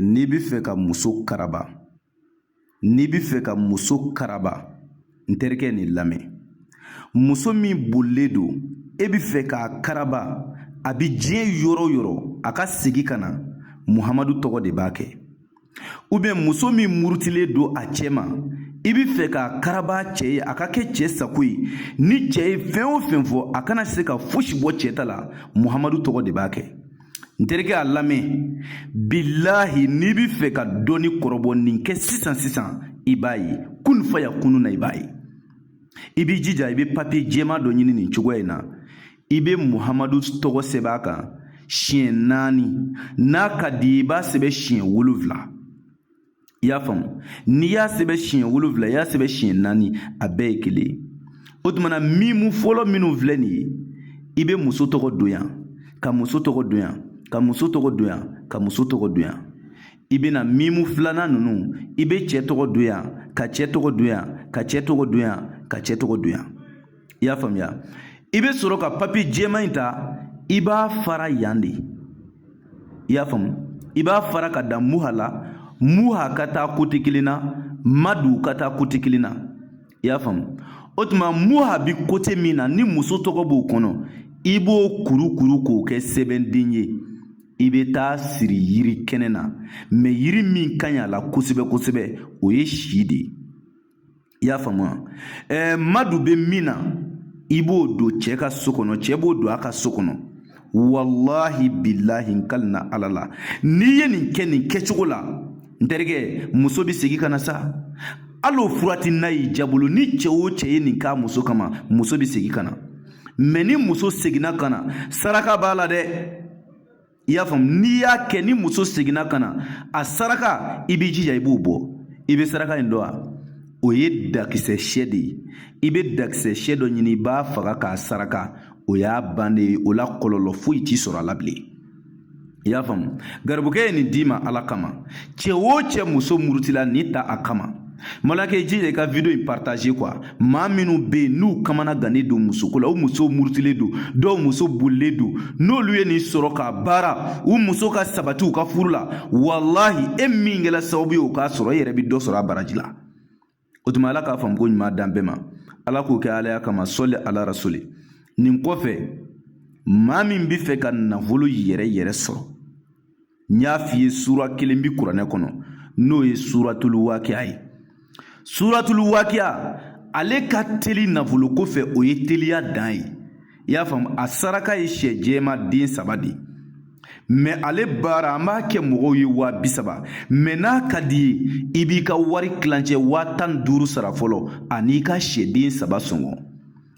n'i bɛ fɛ ka muso karaba n terikɛ nin lamɛn. Muso min bolilen don e bɛ fɛ k'a karaba a bɛ diɲɛ yɔrɔ o yɔrɔ a ka segin ka na Muhamadu tɔgɔ de b'a kɛ. Ou bien muso min murutilen don a cɛ ma i bɛ fɛ k'a karaba cɛ ye a ka kɛ cɛ sago ye. Ni cɛ ye fɛn o fɛn fɔ a kana se ka fosi bɔ cɛ ta la Muhamadu tɔgɔ de b'a kɛ. N terikɛ a lamɛn, bilahi n'i bɛ fɛ ka dɔnni kɔrɔbɔ nin kɛ sisan i b'a ye kun faya kunu na i b'a ye. I b'i jija i bɛ papiye jɛman dɔ ɲini nin cogoya in na i bɛ Muhamadu tɔgɔ sɛbɛn a kan siɲɛ 4 n'a ka di i b'a sɛbɛn siɲɛ 7. I y'a faamu? N'i y'a sɛbɛn siɲɛ 7 i y'a sɛbɛn siɲɛ 4 a bɛɛ ye kelen ye. O tumana mimu fɔlɔ minnu filɛ nin ye i bɛ muso tɔgɔ don yan ka muso tɔgɔ don yan ka muso tɔgɔ don yan ka muso tɔgɔ don yan. I bɛna mimu filanan ninnu i bɛ cɛ tɔgɔ don yan ka cɛ tɔgɔ don yan ka cɛ tɔgɔ don yan ka cɛ tɔgɔ don yan. I y'a faamuya? I bɛ sɔrɔ ka papiye jɛman in ta i b'a fara yan de. I y'a faamu? I b'a fara ka da muha la, muha ka taa kote kelen na, madu ka taa kote kelen na. I y'a faamu? O tuma muha bi kote min na ni muso tɔgɔ b'o kɔnɔ i b'o kurukuru k'o kɛ sɛbɛnden ye. I bɛ taa siri yiri kɛnɛ na mais yiri min ka ɲi a la kosɛbɛ o ye si de ye. I y'a faamu? Madu bɛ min na i b'o don cɛ ka so kɔnɔ, cɛ b'o don a ka so kɔnɔ. Wallahi billahi n kalina ala la n'i ye nin kɛ nin kɛcogo la n terikɛ muso bɛ segin ka na sa. Al'o furati n'a y'i jabolo ni cɛ o cɛ ye nin k'a muso kama muso bɛ segin ka na. Mais ni muso seginna ka na saraka b'a la dɛ. I y'a faamu? N'i y'a kɛ ni muso seginna ka na a saraka i b'i jija i b'o bɔ. I bɛ saraka in dɔn wa? O ye dakisɛ sɛ de ye. I bɛ dakisɛ sɛ dɔ ɲini i b'a faga k'a saraka o y'a bannen ye o la kɔlɔlɔ foyi t'i sɔrɔ a la bilen. I y'a faamu? Garibukɛ ye nin d'i ma ala kama. Cɛ o cɛ muso murutila nin ta a kama. Malakɛ jija i ka video in partager quoi. Maa minnu bɛ yen n'u kamana gannen don musoko la, u muso murutilen don, dɔw muso bolilen don, n'olu ye nin sɔrɔ k'a baara, u muso ka sabati u ka furu la, wallahi e min kɛla sababu ye o k'a sɔrɔ e yɛrɛ bɛ dɔ sɔrɔ a baraji la. O tuma ala k'a faamu ko ɲuman dan bɛɛ ma. Ala k'o kɛ alaya kama sɔli ala rasuli. Nin kɔfɛ maa min bɛ fɛ ka nafolo yɛrɛ sɔrɔ n y'a f'i ye sura 1 bi kuranɛ kɔnɔ n'o ye suratul waqi'a ye. Suratul waqi'a ale ka teli nafolo ko fɛ o ye teliya dan ye. I y'a faamu? A saraka ye sɛ jɛma den 3 de. Mais ale baara an b'a kɛ mɔgɔw ye 30,000 mais n'a ka di ye i b'i ka wari kilancɛ 15,000 sara fɔlɔ an'i ka sɛden 3 sɔngɔ.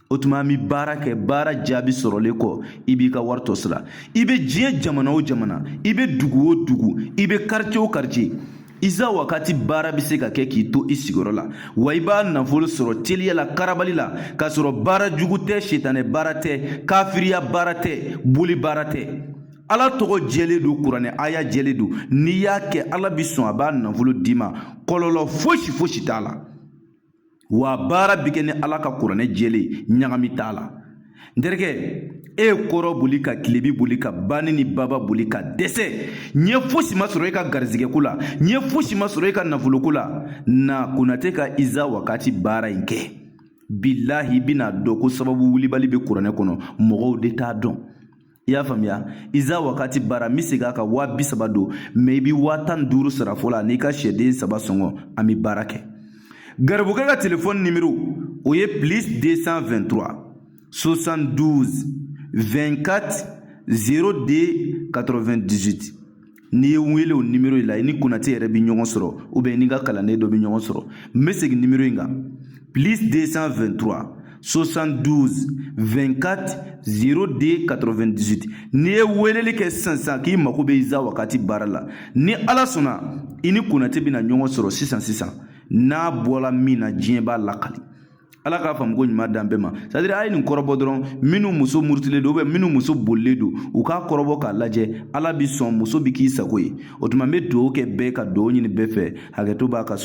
O tuma an bɛ baara kɛ baara jaabi sɔrɔlen kɔ i b'i ka wari tɔ sara. I bɛ diɲɛ jamana o jamana i bɛ dugu o dugu i bɛ quartier o quartier isa wakati baara bɛ se ka kɛ k'i to i sigiyɔrɔ la wa i b'a nafolo sɔrɔ teliya la karabali la k'a sɔrɔ baara jugu tɛ sitanɛ baara tɛ kafiriya baara tɛ boli baara tɛ. Ala tɔgɔ jɛlen don kuranɛ aya jɛlen don n'i y'a kɛ ala bi sɔn a b'a nafolo d'i ma kɔlɔlɔ fosi t'a la wa baara bi kɛ ni ala ka kuranɛ jɛlen ɲagami t'a la. N terikɛ e ye kɔrɔ boli ka kilebi boli ka bani ni baba boli ka dɛsɛ ɲɛ fosi ma sɔrɔ e ka garizigɛko la ɲɛ fosi ma sɔrɔ e ka nafoloko la na Konate ka iza wakati baara in kɛ bilahi i bɛna dɔn ko sababu wulibali bɛ kuranɛ kɔnɔ mɔgɔw de t'a dɔn. I y'a faamuya? Iza wakati baara n bɛ segin a kan 30,000 don mais i bɛ 15,000 sara fɔlɔ n'i ka sɛden 3 sɔngɔ an bɛ baara kɛ. Garibukɛ ka téléphone numéro o ye +223 72 24 02 98. N'i ye wele o numéro la i ni Konate yɛrɛ bɛ ɲɔgɔn sɔrɔ ou bien i ni ka kalanden dɔ bɛ ɲɔgɔn sɔrɔ. N bɛ segin numéro in kan +223 72 24 02 98. N'i ye weleli kɛ sisan k'i mako bɛ iza wakati baara la ni ala sɔnna i ni Konate bɛna ɲɔgɔn sɔrɔ sisan n'a bɔra min na diɲɛ b'a lakali. Ala k'a faamu ko ɲuman dan bɛɛ ma. C'est à dire a ye nin kɔrɔbɔ dɔrɔn minnu muso murutilen don ou bien minnu muso bolilen don u k'a kɔrɔbɔ k'a lajɛ ala bi sɔn muso bi k'i sago ye. O tuma n bɛ dugawu kɛ bɛɛ ka dugawu ɲini bɛɛ fɛ hakɛto b'a ka